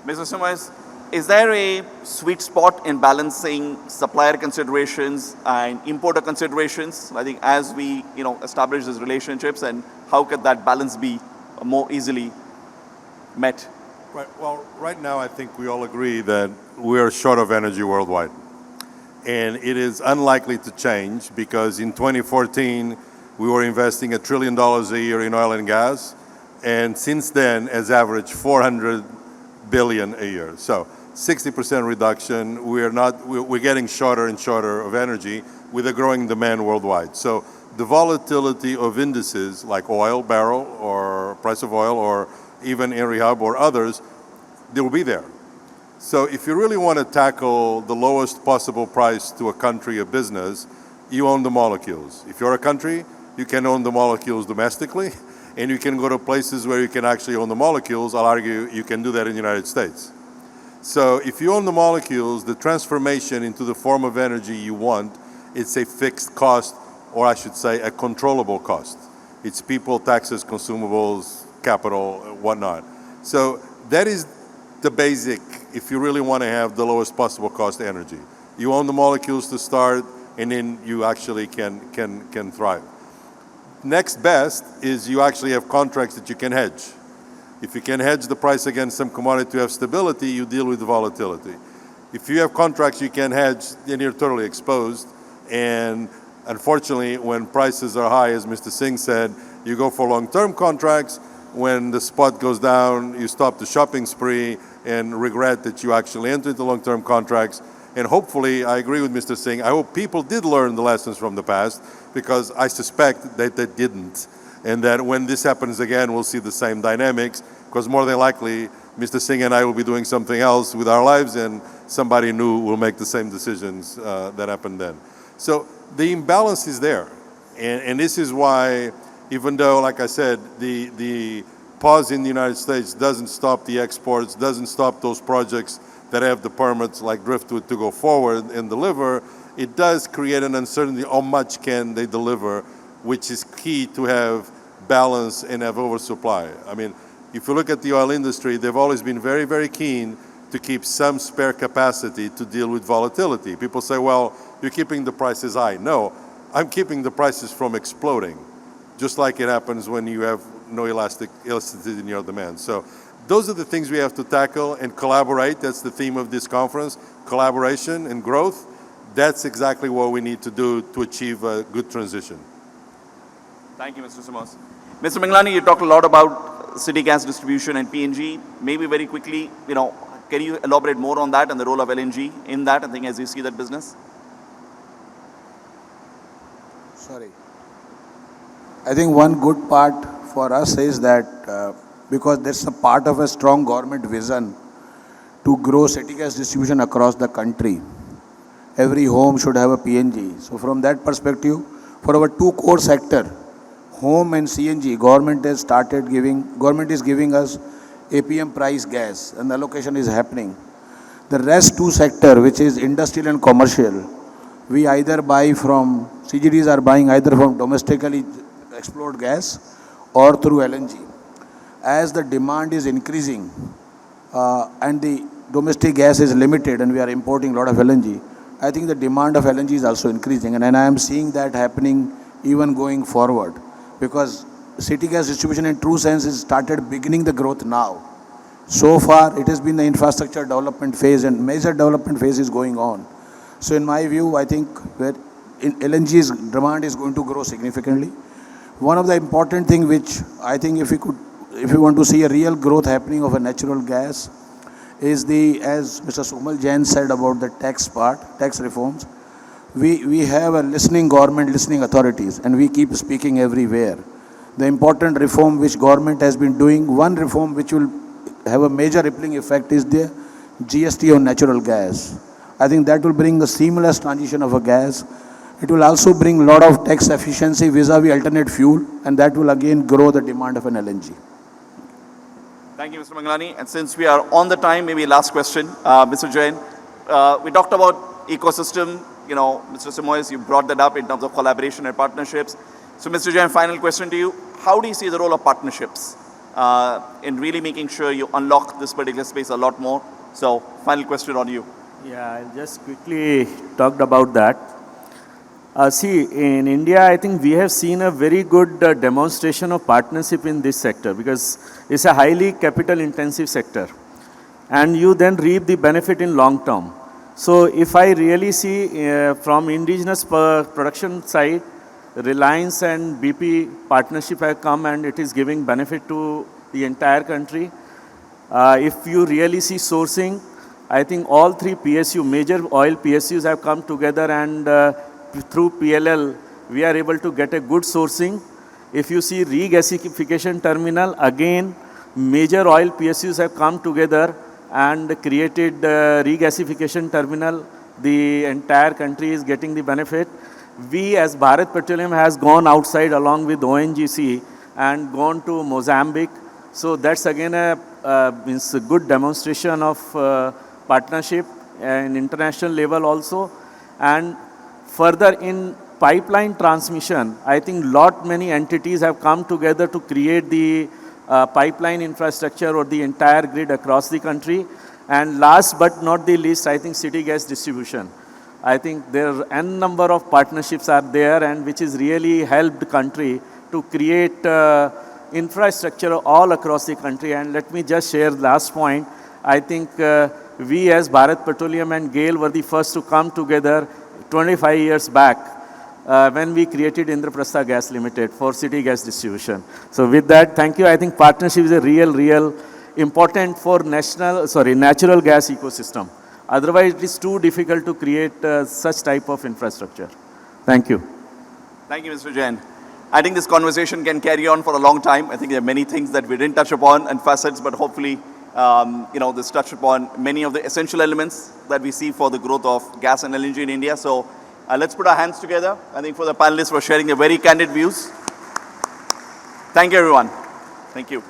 Mr. Simoes, is there a sweet spot in balancing supplier considerations and importer considerations? I think as we establish these relationships, and how could that balance be more easily met?
Right. Well, right now I think we all agree that we are short of energy worldwide. And it is unlikely to change because in 2014, we were investing $1 trillion a year in oil and gas. And since then, as average, $400 billion a year. So 60% reduction. We're getting shorter and shorter of energy with a growing demand worldwide. So the volatility of indices like oil barrel or price of oil or even Henry Hub or others, they will be there. So if you really want to tackle the lowest possible price to a country, a business, you own the molecules. If you're a country, you can own the molecules domestically, and you can go to places where you can actually own the molecules. I'll argue you can do that in the United States. So if you own the molecules, the transformation into the form of energy you want, it's a fixed cost, or I should say a controllable cost. It's people, taxes, consumables, capital, whatnot. So that is the basic, if you really want to have the lowest possible cost energy. You own the molecules to start, and then you actually can thrive. Next best is you actually have contracts that you can hedge. If you can hedge the price against some commodity to have stability, you deal with the volatility. If you have contracts you can hedge, then you're totally exposed. And unfortunately, when prices are high, as Mr. Singh said, you go for long-term contracts. When the spot goes down, you stop the shopping spree and regret that you actually entered into long-term contracts. And hopefully, I agree with Mr. Singh, I hope people did learn the lessons from the past, because I suspect that they didn't. And that when this happens again, we'll see the same dynamics, because more than likely, Mr. Singh and I will be doing something else with our lives, and somebody new will make the same decisions that happened then. So the imbalance is there. And this is why, even though, like I said, the pause in the United States doesn't stop the exports, doesn't stop those projects that have the permits like Driftwood to go forward and deliver, it does create an uncertainty how much can they deliver, which is key to have balance and have oversupply. I mean, if you look at the oil industry, they've always been very, very keen to keep some spare capacity to deal with volatility. People say, well, you're keeping the prices high. No, I'm keeping the prices from exploding, just like it happens when you have no elasticity in your demand. So those are the things we have to tackle and collaborate. That's the theme of this conference, collaboration and growth. That's exactly what we need to do to achieve a good transition.
Thank you, Mr. Simoes. Mr. Mangalani, you talked a lot about city gas distribution and PNG. Maybe very quickly, can you elaborate more on that and the role of LNG in that, I think, as you see that business?
Sorry. I think one good part for us is that because there's a part of a strong government vision to grow city gas distribution across the country. every home should have a PNG. So from that perspective, for our two core sector, home and CNG, government is giving us APM price gas and the allocation is happening. The rest two sector, which is industrial and commercial, we either buy from, CGDs are buying either from domestically explored gas or through LNG. As the demand is increasing and the domestic gas is limited and we are importing a lot of LNG, I think the demand of LNG is also increasing, and I am seeing that happening even going forward, because city gas distribution in true sense is started beginning the growth now. So far it has been the infrastructure development phase, and major development phase is going on. So in my view, I think where LNG's demand is going to grow significantly. One of the important thing which I think if we want to see a real growth happening of a natural gas is as Mr. Sukhmal Jain said about the tax reforms. We have a listening government, listening authorities, and we keep speaking everywhere. The important reform which government has been doing, one reform which will have a major rippling effect is the GST on natural gas. I think that will bring a seamless transition of a gas. It will also bring a lot of tax efficiency vis-a-vis alternate fuel, and that will again grow the demand of an LNG.
Thank you, Mr. Mangalani. And since we are on the time, maybe last question, Mr. Jain. We talked about ecosystem. You know, Mr. Simoes, you brought that up in terms of collaboration and partnerships. So, Mr. Jain, final question to you. How do you see the role of partnerships in really making sure you unlock this particular space a lot more? So, final question on you.
Yeah, I'll just quickly talk about that. See, in India, I think we have seen a very good demonstration of partnership in this sector, because it's a highly capital intensive sector, and you then reap the benefit in long term. So if I really see from indigenous production side, Reliance and BP partnership have come and it is giving benefit to the entire country. If you really see sourcing, I think all three major oil PSUs have come together, and through PLL, we are able to get a good sourcing. If you see regasification terminal, again, major oil PSUs have come together and created regasification terminal. The entire country is getting the benefit. We as Bharat Petroleum has gone outside along with ONGC and gone to Mozambique. So that's again a good demonstration of partnership and international level also. And further in pipeline transmission, I think many entities have come together to create the pipeline infrastructure or the entire grid across the country. And last but not the least, I think city gas distribution. I think there are n number of partnerships are there, and which is really helped the country to create infrastructure all across the country. And let me just share last point. I think we as Bharat Petroleum and GAIL were the first to come together 25 years back when we created Indraprastha Gas Limited for city gas distribution. So with that, thank you. I think partnership is a real important for natural gas ecosystem. Otherwise, it is too difficult to create such type of infrastructure. Thank you.
Thank you, Mr. Jain. I think this conversation can carry on for a long time. I think there are many things that we didn't touch upon and facets, but hopefully, this touched upon many of the essential elements that we see for the growth of gas and LNG in India. So let's put our hands together, I think, for the panelists for sharing their very candid views. Thank you, everyone. Thank you.